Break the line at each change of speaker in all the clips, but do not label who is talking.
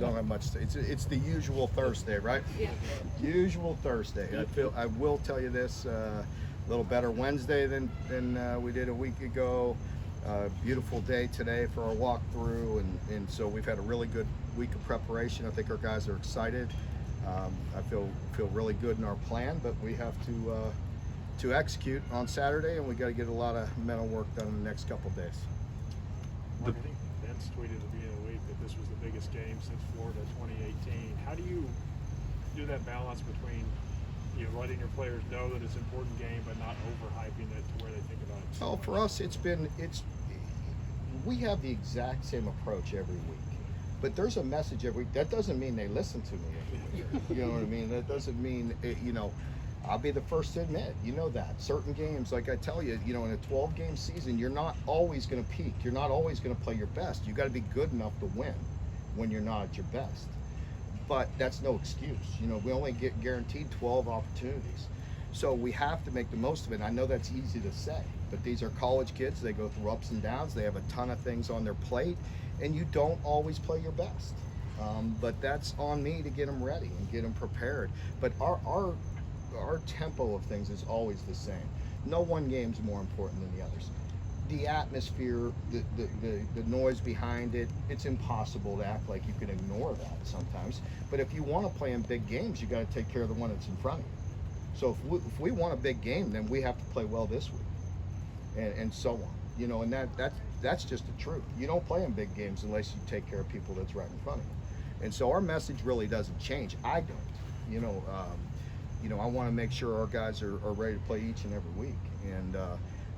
don't have much. It's the usual Thursday, right?
Yeah.
Usual Thursday. I will tell you this. A little better Wednesday than we did a week ago. Beautiful day today for our walkthrough, and so we've had a really good week of preparation. I think our guys are excited. I feel really good in our plan, but we have to execute on Saturday, and we got to get a lot of mental work done in the next couple of days.
Mark, I think Vince tweeted at the beginning of the week that this was the biggest game since Florida 2018. How do you do that balance between letting your players know that it's an important game, but not overhyping it to where they think about it?
Oh, for us, we have the exact same approach every week, but there's a message every week. That doesn't mean they listen to me every week. You know what I mean? That doesn't mean I'll be the first to admit, that certain games, like I tell you, in a 12-game season, you're not always going to peak. You're not always going to play your best. You got to be good enough to win when you're not at your best. But that's no excuse. We only get guaranteed 12 opportunities. So we have to make the most of it. And I know that's easy to say, but these are college kids. They go through ups and downs. They have a ton of things on their plate, and you don't always play your best. But that's on me to get them ready and get them prepared. But our tempo of things is always the same. No one game's more important than the others. The atmosphere, the noise behind it, it's impossible to act like you can ignore that sometimes. But if you want to play in big games, you got to take care of the one that's in front of you. So if we want a big game, then we have to play well this week, and so on. And that's just the truth. You don't play in big games unless you take care of people that's right in front of you. And so our message really doesn't change. I don't. I want to make sure our guys are ready to play each and every week. And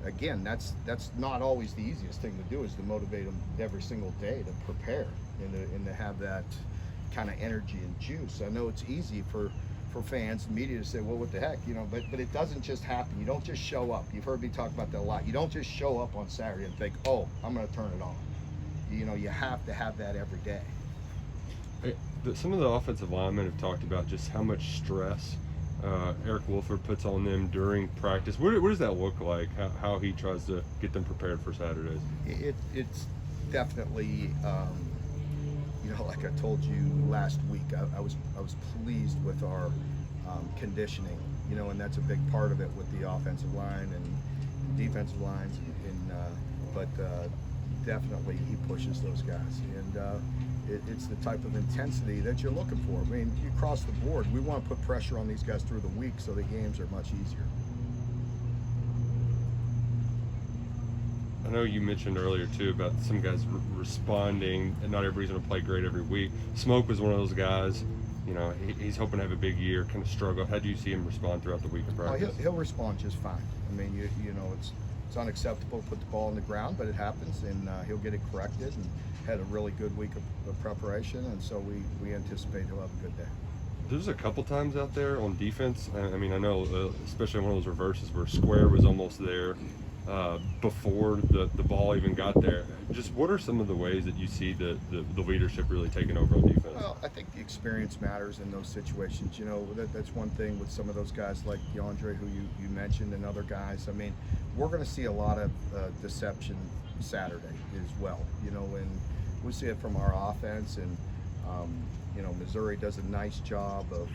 again, that's not always the easiest thing to do, is to motivate them every single day to prepare and to have that kind of energy and juice. I know it's easy for fans and media to say, well, what the heck, but it doesn't just happen. You don't just show up. You've heard me talk about that a lot. You don't just show up on Saturday and think, oh, I'm going to turn it on. You have to have that every day.
Some of the offensive linemen have talked about just how much stress Eric Wolford puts on them during practice. What does that look like? How he tries to get them prepared for Saturdays?
It's definitely, like I told you last week, I was pleased with our conditioning, and that's a big part of it with the offensive line and defensive lines, but definitely he pushes those guys, and it's the type of intensity that you're looking for. I mean, you cross the board. We want to put pressure on these guys through the week so the games are much easier.
I know you mentioned earlier too about some guys responding, and not everybody's going to play great every week. Smoke was one of those guys. He's hoping to have a big year, kind of struggle. How do you see him respond throughout the week of practice?
He'll respond just fine. I mean, it's unacceptable to put the ball on the ground, but it happens, and he'll get it corrected. And had a really good week of preparation, and so we anticipate he'll have a good day.
There's a couple times out there on defense. I mean, I know, especially one of those reverses where Square was almost there before the ball even got there. Just what are some of the ways that you see the leadership really taking over on defense?
Well, I think the experience matters in those situations. That's one thing with some of those guys like DeAndre, who you mentioned, and other guys. I mean, we're going to see a lot of deception Saturday as well. And we see it from our offense, and Missouri does a nice job of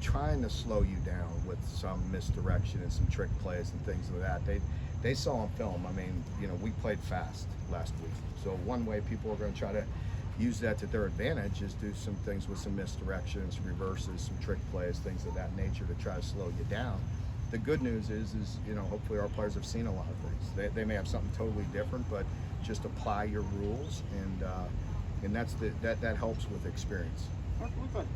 trying to slow you down with some misdirection and some trick plays and things like that. They saw on film. I mean, we played fast last week, so one way people are going to try to use that to their advantage is do some things with some misdirections, reverses, some trick plays, things of that nature to try to slow you down. The good news is hopefully our players have seen a lot of things. They may have something totally different, but just apply your rules, and that helps with experience.
It looks like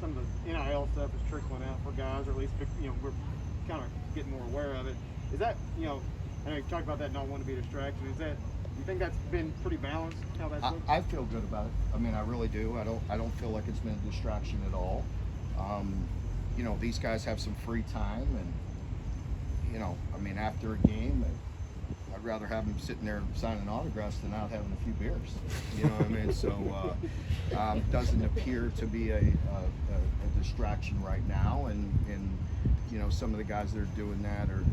some of the NIL stuff is trickling out for guys, or at least we're kind of getting more aware of it. Is that I know you talked about that not wanting to be a distraction. Is that, you think that's been pretty balanced? How that's looked?
I feel good about it. I mean, I really do. I don't feel like it's been a distraction at all. These guys have some free time, and after a game, I'd rather have them sitting there signing autographs than out having a few beers. You know what I mean? So doesn't appear to be a distraction right now, and some of the guys that are doing that are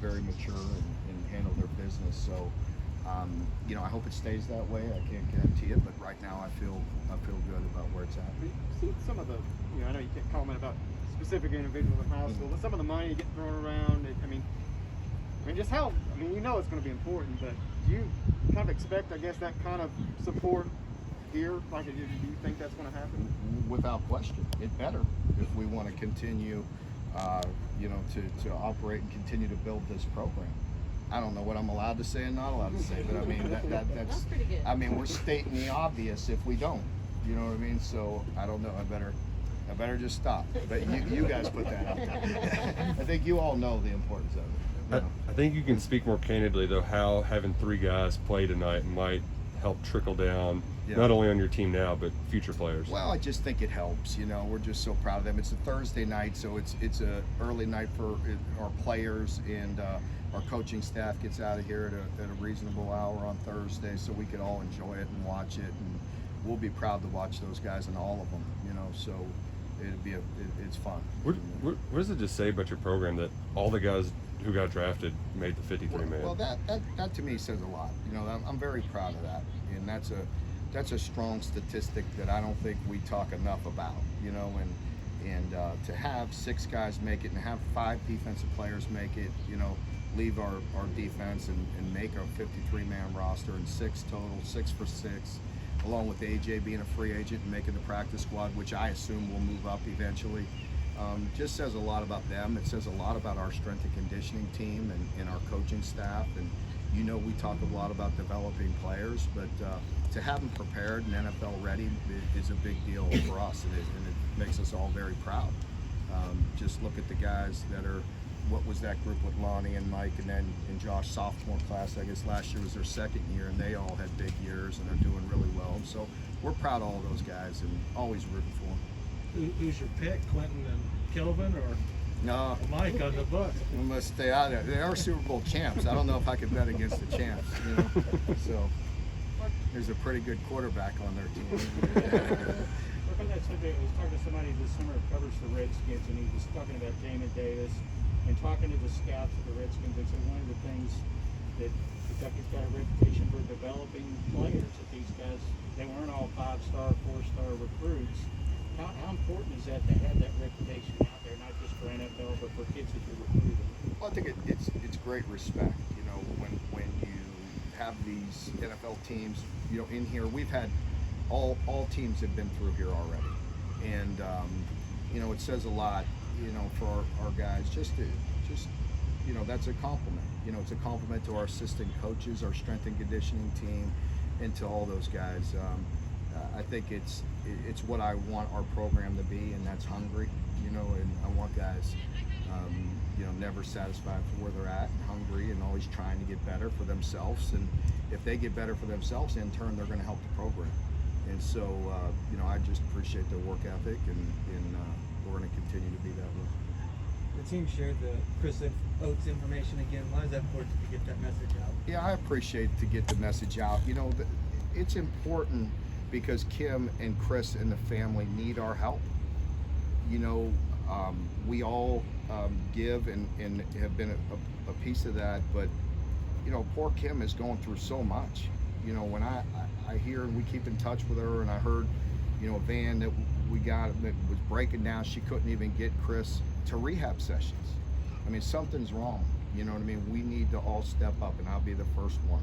very mature and handle their business. So You know, I hope it stays that way. I can't guarantee it, but right now I feel good about where it's at.
I mean, see some of the, you know, I know you can't comment about specific individuals in high school, but some of the money you get thrown around. I mean, just how, I mean, you know it's going to be important, but do you kind of expect, I guess, that kind of support here? Like, do you think that's going to happen?
Without question, it better if we want to continue, you know, to operate and continue to build this program. I don't know what I'm allowed to say and not allowed to say, but I mean that's
pretty good.
I mean, we're stating the obvious if we don't. You know what I mean? So I don't know. I better just stop. But you guys put that out there. I think you all know the importance of it. You know?
I think you can speak more candidly though how having 3 guys play tonight might help trickle down not only on your team now but future players.
Well, I just think it helps. You know, we're just so proud of them. It's a Thursday night, so it's a early night for our players, and our coaching staff gets out of here at a reasonable hour on Thursday, so we can all enjoy it and watch it, and we'll be proud to watch those guys and all of them. You know, so it's fun.
What does it just say about your program that all the guys who got drafted made the 53-man?
Well, that to me says a lot. You know, I'm very proud of that, and that's a strong statistic that I don't think we talk enough about. You know, and to have 6 guys make it and have 5 defensive players make it, you know, leave our defense and make our 53-man roster, and 6 total, 6 for 6, along with AJ being a free agent and making the practice squad, which I assume will move up eventually. Just says a lot about them. It says a lot about our strength and conditioning team and our coaching staff. And you know, we talk a lot about developing players, but to have them prepared and NFL ready is a big deal for us, and it makes us all very proud. Just look at the guys that are, what was that group with Lonnie and Mike, and then in Josh sophomore class, I guess last year was their 2nd year, and they all had big years and are doing really well. And so we're proud of all those guys and always rooting for them.
Who's your pick, Clinton and Kelvin, or
No,
Mike on the Bucks?
we must stay out of there. They are Super Bowl champs. I don't know if I could bet against the champs, you know. So there's a pretty good quarterback on their team.
Working that subject, I was talking to somebody this summer who covers the Redskins, and he was talking about Jamin Davis and talking to the scouts of the Redskins. And said one of the things that Kentucky's got a reputation for developing players. That these guys, they weren't all 5-star, 4-star recruits. How important is that to have that reputation out there, not just for NFL, but for kids that you're recruiting?
Well, I think it's great respect. You know, when you have these NFL teams, you know, in here, we've had all teams have been through here already, and you know, it says a lot, you know, for our guys. Just you know, that's a compliment. You know, it's a compliment to our assistant coaches, our strength and conditioning team, and to all those guys. I think it's what I want our program to be, and that's hungry. You know, and I want guys, you know, never satisfied for where they're at, and hungry, and always trying to get better for themselves. And if they get better for themselves, in turn, they're going to help the program. And so, you know, I just appreciate their work ethic, and we're going to continue to be that way.
The team shared the Chris Oates information again. Why is that important to get that message out?
Yeah, I appreciate to get the message out. You know, it's important because Kim and Chris and the family need our help. You know, we all give and have been a piece of that, but, you know, poor Kim is going through so much. You know, when I hear, and we keep in touch with her, and I heard, you know, a van that we got that was breaking down, she couldn't even get Chris to rehab sessions. I mean, something's wrong. You know what I mean? We need to all step up, and I'll be the first one.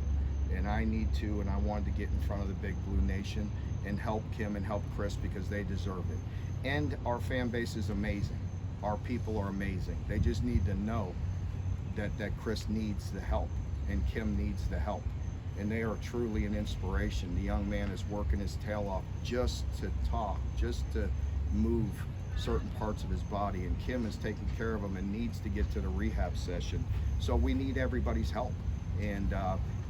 And I need to, and I wanted to get in front of the Big Blue Nation and help Kim and help Chris because they deserve it. And our fan base is amazing. Our people are amazing. They just need to know that Chris needs the help and Kim needs the help. And they are truly an inspiration. The young man is working his tail off just to talk, just to move certain parts of his body. And Kim is taking care of him and needs to get to the rehab session. So we need everybody's help. And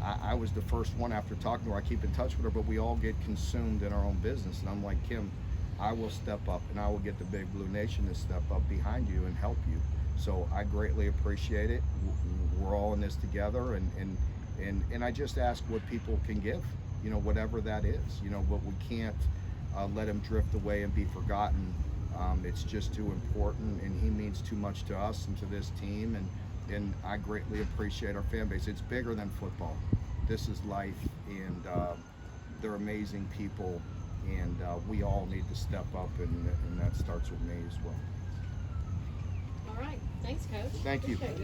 I was the first one after talking to her. I keep in touch with her, but we all get consumed in our own business. And I'm like, Kim, I will step up, and I will get the Big Blue Nation to step up behind you and help you. So I greatly appreciate it. We're all in this together, and I just ask what people can give, you know, whatever that is, you know, but we can't let him drift away and be forgotten. It's just too important, and he means too much to us and to this team, and I greatly appreciate our fan base. It's bigger than football. this is life, and they're amazing people, and we all need to step up, and that starts with me as well.
All right. Thanks, Coach.
Thank you.
Appreciate it.